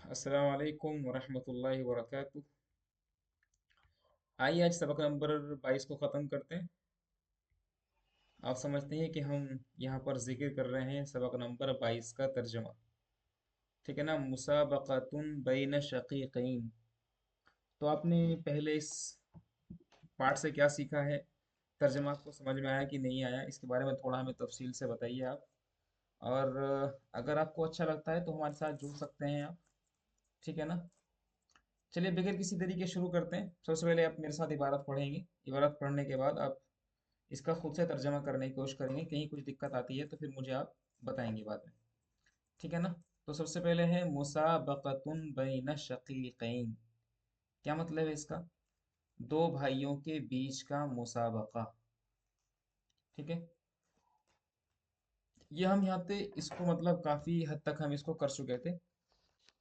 अस्सलाम वालेकुम वरहमतुल्लाहि वबरकातुह। आइए आज सबक नंबर 22 को ख़त्म करते हैं। आप समझते हैं कि हम यहाँ पर जिक्र कर रहे हैं सबक नंबर 22 का तर्जमा। ठीक है ना, मुसाबक़तुन बैन शक़ीक़ैन। तो आपने पहले इस पार्ट से क्या सीखा है, तर्जमा आपको समझ में आया कि नहीं आया, इसके बारे में थोड़ा हमें तफसील से बताइए आप। और अगर आपको अच्छा लगता है तो हमारे साथ जुड़ सकते हैं आप। ठीक है ना। चलिए बगैर किसी देरी के शुरू करते हैं। सबसे पहले आप मेरे साथ इबारत पढ़ेंगे। इबारत पढ़ने के बाद आप इसका खुद से तर्जमा करने की कोशिश करेंगे। कहीं कुछ दिक्कत आती है तो फिर मुझे आप बताएंगे बाद में। ठीक है ना। तो सबसे पहले है मुसाबक़तुन बैन शक़ीक़ैन। क्या मतलब है इसका? दो भाइयों के बीच का मुसाबका। ठीक है। ये हम यहाँ पे इसको मतलब काफी हद तक हम इसको कर चुके थे।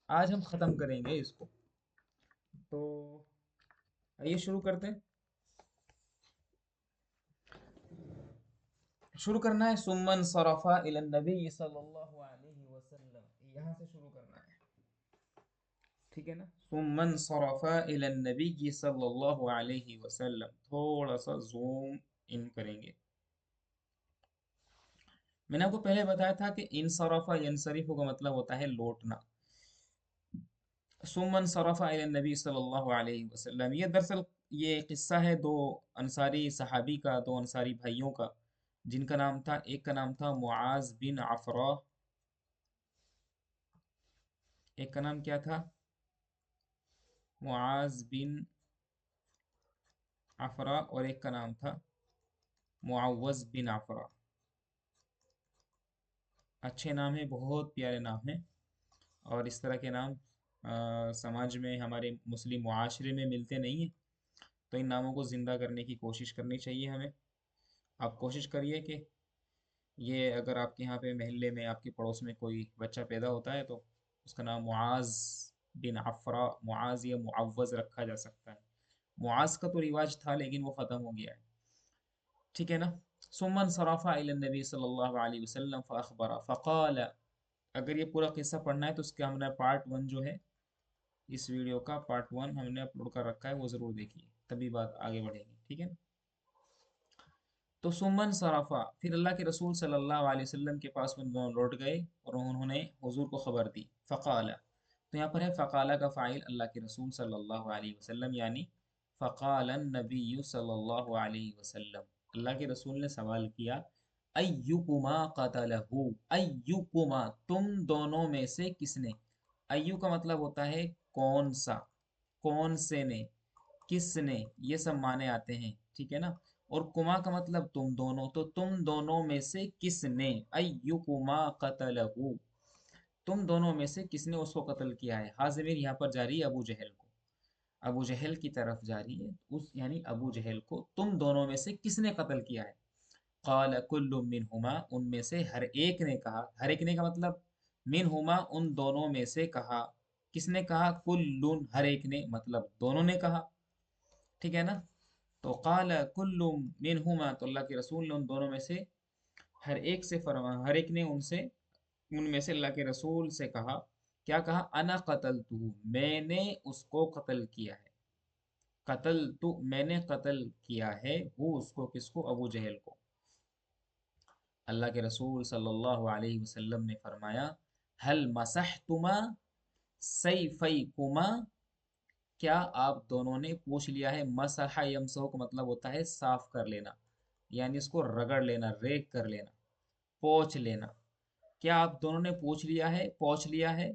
आज हम खत्म करेंगे इसको। तो आइए शुरू करते हैं। शुरू करना है सुम्मन सरफा इलन नबी सल्लल्लाहु अलैहि वसल्लम, यहाँ से शुरू करना है। ठीक है ना। सुम्मन सरफा इलन नबी सल्लल्लाहु अलैहि वसल्लम, थोड़ा सा जूम इन करेंगे। मैंने आपको पहले बताया था कि इन सरफा यनसरिफु का मतलब होता है लौटना। सुम्मन सरफा इलन नबी सल्लल्लाहु अलैहि वसल्लम, ये दरअसल ये किस्सा है दो अंसारी सहाबी का, दो अंसारी भाइयों का, जिनका नाम था, एक का नाम था मुआज बिन अफरा। एक का नाम क्या था? मुआज बिन अफरा। और एक का नाम था मुआवज बिन अफरा। अच्छे नाम है, बहुत प्यारे नाम है। और इस तरह के नाम समाज में, हमारे मुस्लिम मुआशरे में मिलते नहीं हैं। तो इन नामों को ज़िंदा करने की कोशिश करनी चाहिए हमें। आप कोशिश करिए कि ये अगर आपके यहाँ पे मोहल्ले में, आपके पड़ोस में कोई बच्चा पैदा होता है तो उसका नाम मुआज बिन अफरा, मुआज या मुअव्वज रखा जा सकता है। मुआज का तो रिवाज था लेकिन वो ख़त्म हो गया है। ठीक है ना। सुमन सराफा इलन नबी सल्लल्लाहु अलैहि वसल्लम फ़अख़बरा फ़क़ाल। अगर ये पूरा किस्सा पढ़ना है तो उसका हमने पार्ट वन जो है, इस वीडियो का पार्ट वन हमने अपलोड कर रखा है, वो ज़रूर देखिए, तभी बात आगे बढ़ेगी। ठीक है ना। तो सुमन सराफा, फिर अल्लाह के रसूल सल्लल्लाहु अलैहि वसल्लम के पास वो दोनों लौट गए और उन्होंने हुजूर को खबर दी। फ़क़ाला, तो यहाँ पर है फ़क़ाला का फ़ाइल अल्लाह के रसूल सल्लल्लाहु अलैहि वसल्लम, यानी फ़क़ालन नबी सल्लल्लाहु अलैहि वसल्लम। अल्लाह के रसूल ने सवाल किया, अय्युकुमा क़तलहू, अय्युकुमा, तुम दोनों में से किसने। अय्यु का मतलब होता है कौन सा, कौन से ने, किसने, ये सब माने आते हैं। ठीक है ना। और कुमा का मतलब तुम दोनों, तो तुम दोनों में से किसने, अय्युकुमा कतलहू, तुम दोनों में से किसने उसको कत्ल किया है। हाँ ज़मीर यहाँ पर जारी है अबू जहल को, अबू जहल की तरफ जारी है, उस यानी अबू जहल को तुम दोनों में से किसने कत्ल किया है। क़ाल कुल्लु मिनहुमा, उनमें से हर एक ने कहा। हर एक ने का मतलब मिनहुमा, उन दोनों में से कहा। किसने कहा? कुल्लुन, हर एक ने, मतलब दोनों ने कहा। ठीक है ना। तो काल कुल्लु मिनहुमा, तो अल्लाह के रसूल ने उन दोनों में से हर एक से फरमा, हर एक ने उनसे, उनमें से अल्लाह के रसूल से कहा। क्या कहा? अना कतलतुहु, मैंने उसको कत्ल किया है। कतल तो मैंने कत्ल किया है, वो उसको, किसको? अबू जहल को। अल्लाह के रसूल सल्लल्लाहु अलैहि वसल्लम ने फरमाया, हल मसहतुमा सैफैकुमा, क्या आप दोनों ने पूछ लिया है। मसहा यमसहु का मतलब होता है साफ कर लेना, यानी इसको रगड़ लेना, रेग कर लेना, पोंछ लेना। क्या आप दोनों ने पूछ लिया है, पोंछ लिया है।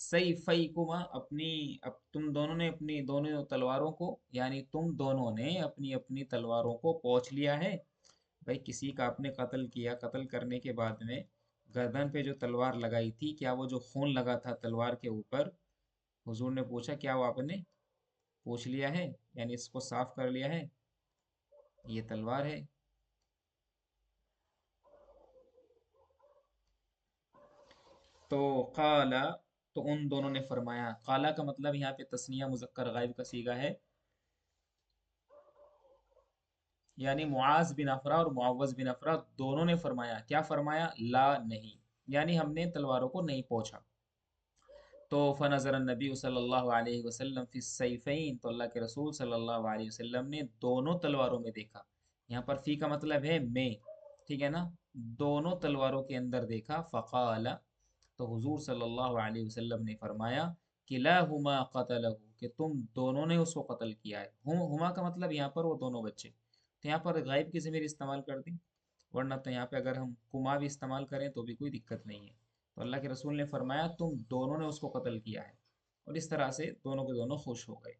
सही फई कुमा, अपनी, अब तुम दोनों ने अपनी दोनों तलवारों को, यानी तुम दोनों ने अपनी अपनी तलवारों को पोंछ लिया है। भाई किसी का आपने कत्ल किया, कत्ल करने के बाद में गर्दन पे जो तलवार लगाई थी, क्या वो जो खून लगा था तलवार के ऊपर, हुजूर ने पूछा क्या वो आपने पूछ लिया है, यानी इसको साफ कर लिया है। ये तलवार है। तो काला, तो उन दोनों ने फरमाया। काला का मतलब यहाँ पे तस्निया मुज़क्कर गायब का सीगा है, यानी मुआज बिन अफरा और मुअव्वज बिन अफरा दोनों ने फरमाया। क्या फरमाया? ला, नहीं, यानी हमने तलवारों को नहीं पोंछा। तो फ़नज़र नबी सल्लल्लाहु अलैहि वसल्लम फ़ी सैफ़ैन, तो अल्लाह के रसूल सल्लल्लाहु अलैहि वसल्लम ने दोनों तलवारों में देखा। यहाँ पर फ़ी का मतलब है में, ठीक है ना। दोनों तलवारों के अंदर देखा। फ़क़ाल, तो हुजूर सल्लल्लाहु अलैहि वसल्लम ने फरमाया, किलाहुमा क़तलहु, कि तुम दोनों ने उसको कत्ल किया है। हुमा का मतलब यहाँ पर वो दोनों बच्चे, तो यहाँ पर गायब की ज़मीर इस्तेमाल कर दी, वरना तो यहाँ पे अगर हम कुमा भी इस्तेमाल करें तो भी कोई दिक्कत नहीं है। तो अल्लाह के रसूल ने फरमाया तुम दोनों ने उसको कत्ल किया है, और इस तरह से दोनों के दोनों खुश हो गए।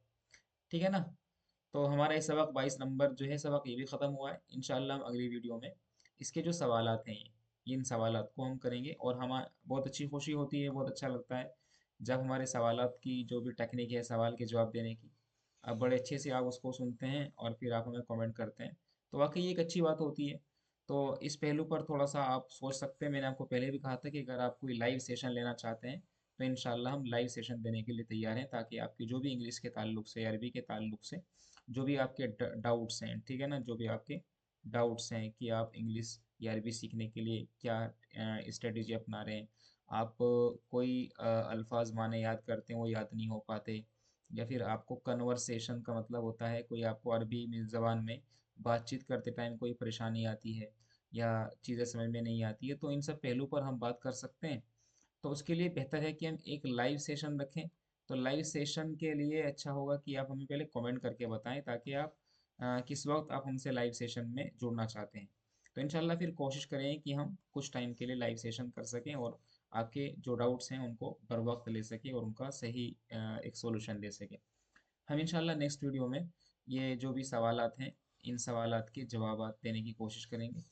ठीक है ना। तो हमारा ये सबक 22 नंबर जो है सबक ये भी ख़त्म हुआ है। इंशाल्लाह हम अगली वीडियो में इसके जो सवालात हैं इन सवालात को हम करेंगे, और हम बहुत अच्छी खुशी होती है, बहुत अच्छा लगता है जब हमारे सवालात की जो भी टेक्निक है सवाल के जवाब देने की, आप बड़े अच्छे से आप उसको सुनते हैं और फिर आप हमें कमेंट करते हैं, तो वाकई एक अच्छी बात होती है। तो इस पहलू पर थोड़ा सा आप सोच सकते हैं। मैंने आपको पहले भी कहा था कि अगर आप कोई लाइव सेशन लेना चाहते हैं तो इंशाल्लाह हम लाइव सेशन देने के लिए तैयार हैं, ताकि आपकी जो भी इंग्लिश के ताल्लुक से, अरबी के ताल्लुक से जो भी आपके डाउट्स हैं, ठीक है ना, जो भी आपके डाउट्स हैं कि आप इंग्लिश या अरबी सीखने के लिए क्या स्ट्रेटजी अपना रहे हैं, आप कोई अल्फाज माने याद करते हैं वो याद नहीं हो पाते, या फिर आपको कन्वर्सेशन का मतलब होता है कोई आपको अरबी में ज़बान में बातचीत करते टाइम कोई परेशानी आती है या चीज़ें समझ में नहीं आती है, तो इन सब पहलू पर हम बात कर सकते हैं। तो उसके लिए बेहतर है कि हम एक लाइव सेशन रखें। तो लाइव सेशन के लिए अच्छा होगा कि आप हमें पहले कमेंट करके बताएं, ताकि आप किस वक्त आप हमसे लाइव सेशन में जुड़ना चाहते हैं। तो इंशाल्लाह फिर कोशिश करें कि हम कुछ टाइम के लिए लाइव सेशन कर सकें और आपके जो डाउट्स हैं उनको बर वक्त ले सकें और उनका सही एक सोल्यूशन दे सकें। हम इंशाल्लाह नेक्स्ट वीडियो में ये जो भी सवालात हैं इन सवालात के जवाब देने की कोशिश करेंगे।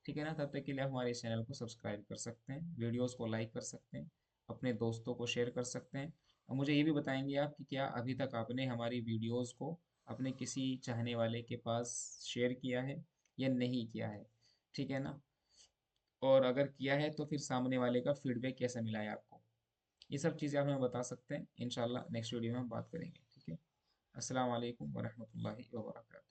ठीक है ना। तब तक के लिए आप हमारे चैनल को सब्सक्राइब कर सकते हैं, वीडियोस को लाइक कर सकते हैं, अपने दोस्तों को शेयर कर सकते हैं, और मुझे ये भी बताएंगे आप कि क्या अभी तक आपने हमारी वीडियोस को अपने किसी चाहने वाले के पास शेयर किया है या नहीं किया है। ठीक है ना। और अगर किया है तो फिर सामने वाले का फीडबैक कैसा मिला है आपको, ये सब चीज़ें आप हमें बता सकते हैं। इंशाल्लाह नेक्स्ट वीडियो में हम बात करेंगे। ठीक है। अस्सलाम वालेकुम वरहमतुल्लाहि वबरकातुहू।